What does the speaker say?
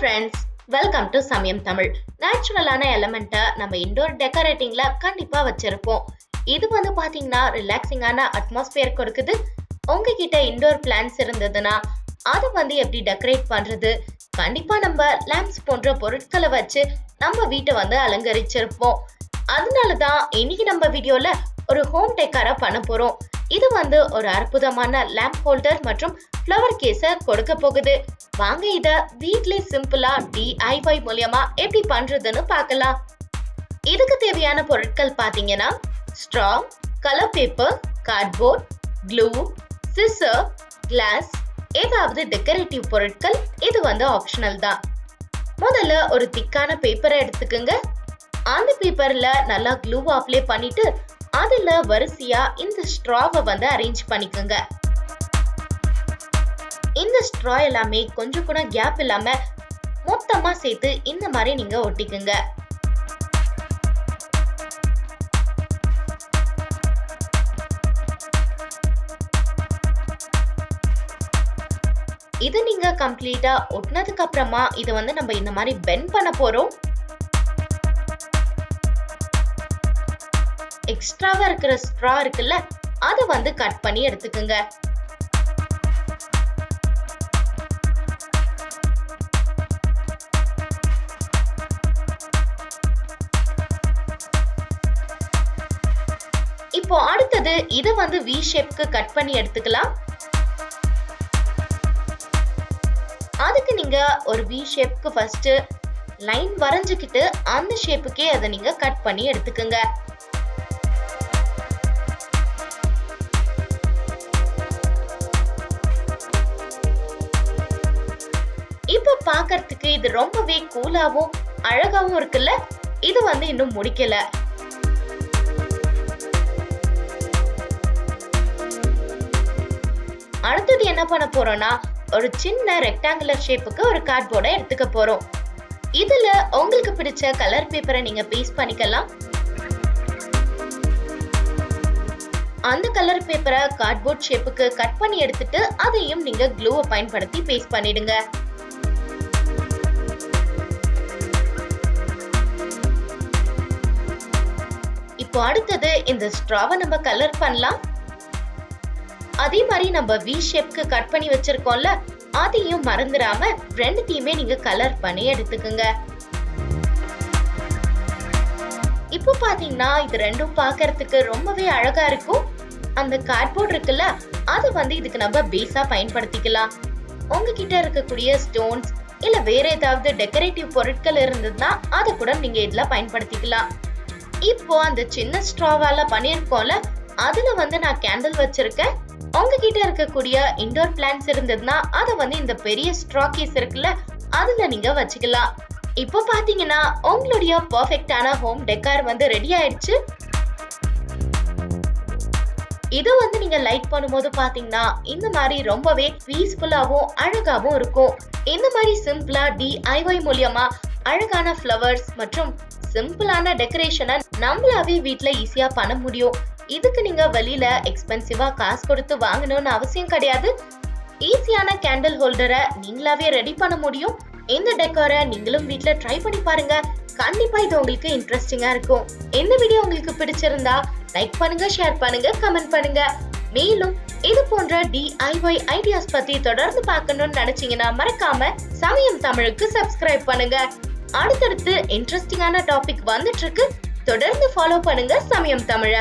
Friends, welcome to சமயம் தமிழ். நேச்சுரலான எலமெண்ட்டை நம்ம இண்டோர் டெக்கரேட்டிங்ல கண்டிப்பா வச்சிருப்போம். இது பாத்தீங்கன்னா ரிலாக்ஸிங்கான அட்மாஸ்பியர் கொடுக்குது. உங்ககிட்ட இண்டோர் பிளான்ஸ் இருந்ததுன்னா அதை எப்படி டெக்கரேட் பண்றது? கண்டிப்பா நம்ம லேம்ப்ஸ் போன்ற பொருட்களை வச்சு நம்ம வீட்டை அலங்கரிச்சிருப்போம். அதனாலதான் இன்னைக்கு நம்ம வீடியோல ஒரு ஹோம் டெக்காரா பண்ண போறோம். இது ஒரு அற்புதமான லேம்ப் ஹோல்டர் மற்றும் ஃப்ளவர் கேஸ கொடுக்க போகுது. வாங்க இத வீட்லயே சிம்பிளா DIY மூலமா எப்படி பண்றதுன்னு பார்க்கலாம். இதுக்கு தேவையான பொருட்கள் பாத்தீங்கன்னா straw, colour paper, cardboard, glue, scissor, glass, ஏதாவது டெக்கரேட்டிவ் பொருட்கள். இது ஆப்ஷனல் தான். முதல்ல ஒரு திக்கான பேப்பரை எடுத்துக்கோங்க. அந்த பேப்பர்ல நல்லா க்ளூ அப்ளை பண்ணிட்டு அதுல வரிசையா இந்த ஸ்ட்ராவை அரேஞ்ச் பண்ணிக்கோங்க. இந்த ஸ்ட்ரா எல்லாமே கொஞ்சம் கூட கேப் இல்லாம மொத்தமா சேர்த்து இந்த மாதிரி நீங்க ஒட்டிக்குங்க. இது நீங்க கம்ப்ளீட்டா ஒட்டினதுக்கு அப்புறமா இதை நம்ம இந்த மாதிரி பெண்ட் பண்ண போறோம். எக்ஸ்ட்ராவா இருக்கிற ஸ்ட்ரா இருக்குல்ல, அதை கட் பண்ணி எடுத்துக்கோங்க. இப்போ அடுத்தது இதை V ஷேப்க்கு கட் பண்ணி எடுத்துக்கலாம். அதுக்கு நீங்க ஒரு V ஷேப்க்கு ஃபர்ஸ்ட் லைன் வரைஞ்சுக்கிட்டு அந்த ஷேப்புக்கே அதை நீங்க கட் பண்ணி எடுத்துக்கோங்க. இப்ப பார்க்கிறதுக்கு இது ரொம்பவே கூலாவும் அழகாவும் இருக்குல்ல. இது இன்னும் முடிக்கல. அடுத்தது என்ன பண்ண போறோம்னா ஒரு சின்ன ரெக்டாங்குலர் ஷேப்புக்கு ஒரு கார்ட்போர்டை எடுத்துக்க போறோம். இதுல உங்களுக்கு பிடிச்ச கலர் பேப்பரை நீங்க பேஸ்ட் பண்ணிக்கலாம். அந்த கலர் பேப்பரை கார்ட்போர்ட் ஷேப்புக்கு கட் பண்ணி எடுத்துட்டு அதையும் நீங்க க்ளூவை பயன்படுத்தி பேஸ்ட் பண்ணிடுங்க. இப்போ அடுத்தது இந்த ஸ்ட்ராவை நம்ம கலர் பண்ணலாம். அதே மாதிரி நம்ம V ஷேப்க்கு கட் பண்ணி வச்சிருக்கோம்ல, அதையும் மறந்துடாம ரெண்டுத்தையுமே நீங்க கலர் பண்ணி எடுத்துக்கோங்க. இப்போ பாத்தீங்கன்னா இது ரெண்டும் பார்க்கிறதுக்கு ரொம்பவே அழகா இருக்கும். அந்த கார்ட்போர்ட் இருக்குல்ல, அதை இதுக்கு நம்ம பேஸா பயன்படுத்திக்கலாம். உங்ககிட்ட இருக்கக்கூடிய ஸ்டோன்ஸ் இல்ல வேற ஏதாவது டெக்கரேட்டிவ் பொருட்கள் இருந்ததுன்னா அதை கூட நீங்க இதுல பயன்படுத்திக்கலாம். இப்போ அந்த சின்ன ஸ்ட்ராவால பண்ணிருக்கோம்ல, அதுல நான் கேண்டில் வச்சிருக்கேன். உங்ககிட்ட இருக்கக்கூடிய இண்டோர் பிளான்ஸ் இருந்ததுன்னா அதை இந்த பெரிய ஸ்ட்ரா கேஸ் இருக்குல்ல, அதுல நீங்க வச்சுக்கலாம். இப்போ பாத்தீங்கன்னா உங்களுடைய பெர்ஃபெக்ட்டான ஹோம் டெக்கார் ரெடி ஆயிடுச்சு. இது நீங்க லைட் பண்ணும்போது பாத்தீங்கன்னா இந்த மாதிரி ரொம்பவே பீஸ்ஃபுல்லாவும் அழகாவும் இருக்கும். இந்த மாதிரி சிம்பிளா DIY மூலமா அழகான ஃப்ளவர்ஸ் மற்றும் சிம்பிளான டெக்கரேஷனை நம்மளாவே வீட்ல ஈஸியா பண்ண முடியும். இதுக்கு நீங்க வெளியில எக்ஸ்பென்சிவா காசு கொடுத்து வாங்கணும்னு அவசியம் கிடையாது. ஈஸியான கேண்டில் ஹோல்டரை நீங்களாவே ரெடி பண்ண முடியும். இந்த டெக்கோரை நீங்களும் வீட்ல ட்ரை பண்ணி பாருங்க. கண்டிப்பா இது உங்களுக்கு இன்ட்ரெஸ்டிங்கா இருக்கும். இந்த வீடியோ உங்களுக்கு பிடிச்சிருந்தா லைக் பண்ணுங்க, ஷேர் பண்ணுங்க, கமெண்ட் பண்ணுங்க. மேலும் இது போன்ற DIY ஐடியாஸ் பத்தி தொடர்ந்து பார்க்கணும்னு நினைச்சீங்கன்னா மறக்காம சமயம் தமிழுக்கு சப்ஸ்கிரைப் பண்ணுங்க. அடுத்தடுத்து இன்ட்ரெஸ்டிங்கான டாபிக் வந்துட்டு இருக்கு. தொடர்ந்து ஃபாலோ பண்ணுங்க சமயம் தமிழ.